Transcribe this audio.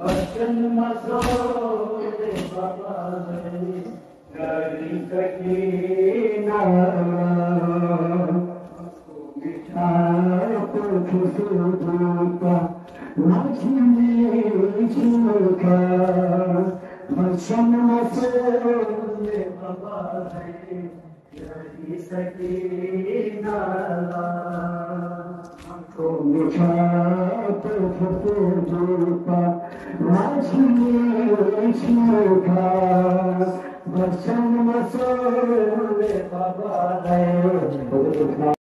बचन मसोरे बाबा गरी सकीना मिठा खुशबूका मछली झुका बचन मसोरे बाबा गरी सकीना हमको मिठा खुशबूका मछली झुका बचन मसोरे बाबा